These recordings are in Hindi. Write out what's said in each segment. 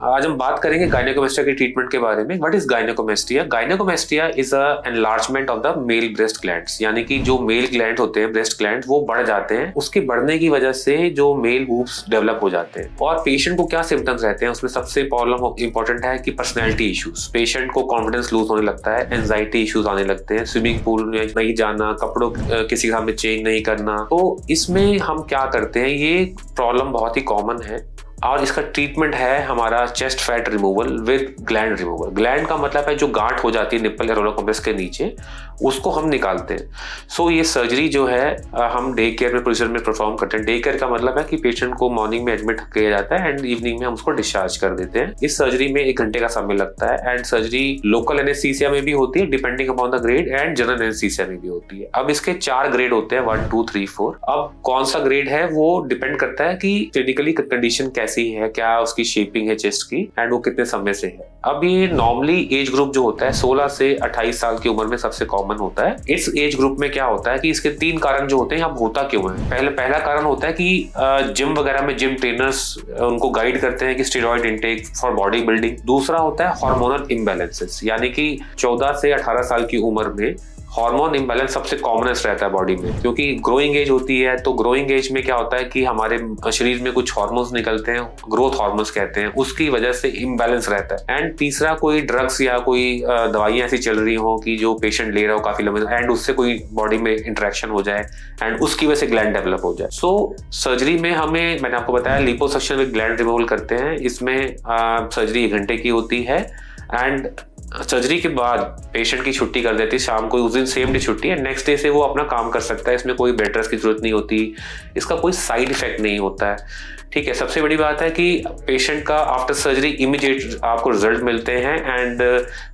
आज हम बात करेंगे गायनेकोमेस्टिया के ट्रीटमेंट के बारे में। What is gynaecomastia? Gynaecomastia is a enlargement of the male breast glands, यानी कि जो मेल ग्लैंड होते हैं, ब्रेस्ट ग्लैंड, वो बढ़ जाते हैं। उसके बढ़ने की वजह से जो मेल बूब्स डेवलप हो जाते हैं। और पेशेंट को क्या सिम्टम्स रहते हैं, उसमें सबसे प्रॉब्लम इंपॉर्टेंट है कि पर्सनैलिटी इश्यूज। पेशेंट को कॉन्फिडेंस लूज होने लगता है, एंजाइटी इश्यूज आने लगते हैं, स्विमिंग पूल में नहीं जाना, कपड़ों किसी के सामने चेंज नहीं करना। तो इसमें हम क्या करते हैं, ये प्रॉब्लम बहुत ही कॉमन है और इसका ट्रीटमेंट है हमारा chest fat removal with gland removal. Gland का मतलब है जो गांठ हो जाती है निप्पल या रोलर कॉम्प्लेक्स के नीचे, उसको हम निकालते हैं। सो ये सर्जरी जो है हम डे केयर में प्रोसीजर में परफॉर्म करते हैं। डे केयर का मतलब है कि पेशेंट को मॉर्निंग में एडमिट किया जाता है एंड इवनिंग में हम उसको डिस्चार्ज कर देते हैं। इस सर्जरी में 1 घंटे का समय लगता है एंड सर्जरी लोकल एनेस्थीसिया में भी होती है depending upon the grade and general anaesthesia में भी होती है। अब इसके 4 ग्रेड होते हैं, 1, 2, 3, 4। अब कौन सा ग्रेड है वो डिपेंड करता है कि क्लिनिकली कंडीशन कैसी है, क्या उसकी शेपिंग है चेस्ट की एंड वो कितने समय से है। अब ये नॉर्मली एज ग्रुप जो होता है 16 से 28 साल की उम्र में सबसे कॉमन होता है। इस एज ग्रुप में क्या होता है कि इसके 3 कारण जो होते हैं, अब होता क्यों है। पहला कारण होता है कि जिम वगैरह में जिम ट्रेनर्स उनको गाइड करते हैं कि steroid intake for body building. दूसरा होता है हार्मोनल इम्बैलेंसेस, यानी कि 14 से 18 साल की उम्र में हार्मोन इम्बैलेंस सबसे कॉमनेस्ट रहता है बॉडी में, क्योंकि ग्रोइंग एज होती है। तो ग्रोइंग एज में क्या होता है कि हमारे शरीर में कुछ हार्मोन्स निकलते हैं, ग्रोथ हार्मोन्स कहते हैं, उसकी वजह से इम्बैलेंस रहता है। एंड तीसरा, कोई ड्रग्स या कोई दवाइयां ऐसी चल रही हो कि जो पेशेंट ले रहा हो काफी लंबे एंड उससे कोई बॉडी में इंटरेक्शन हो जाए एंड उसकी वजह से ग्लैंड डेवलप हो जाए। सो सर्जरी में हमें, मैंने आपको बताया, लिपोसक्शन विद ग्लैंड रिमूवल करते हैं। इसमें सर्जरी 1 घंटे की होती है एंड सर्जरी के बाद पेशेंट की छुट्टी कर देती है शाम को। उस दिन सेम डे छुट्टी है, नेक्स्ट डे से वो अपना काम कर सकता है। इसमें कोई बेड रेस्ट की जरूरत नहीं होती, इसका कोई साइड इफेक्ट नहीं होता है। ठीक है, सबसे बड़ी बात है कि पेशेंट का आफ्टर सर्जरी इमीडिएट आपको रिजल्ट मिलते हैं एंड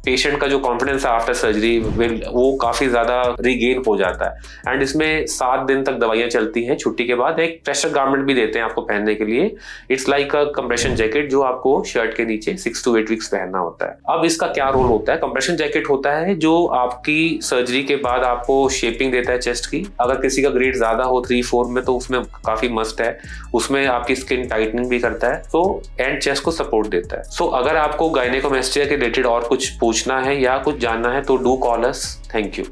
पेशेंट का जो कॉन्फिडेंस है आफ्टर सर्जरी वो काफी ज्यादा रिगेन हो जाता है। एंड इसमें 7 दिन तक दवाइयां चलती हैं। छुट्टी के बाद एक प्रेशर गारमेंट भी देते हैं आपको पहनने के लिए। It's like a compression jacket जो आपको शर्ट के नीचे 6 to 8 वीक्स पहनना होता है। अब इसका क्या रोल होता है? कंप्रेशन जैकेट होता है जो आपकी सर्जरी के बाद आपको शेपिंग देता है चेस्ट की। अगर किसी का ग्रेड ज्यादा हो 3, 4 में, तो उसमें काफी मस्ट है। उसमें आपकी स्किन टाइटनिंग भी करता है तो एंड चेस्ट को सपोर्ट देता है। सो अगर आपको गायनेकोमेस्टिया के रिलेटेड और कुछ पूछना है या कुछ जानना है तो do call us. Thank you.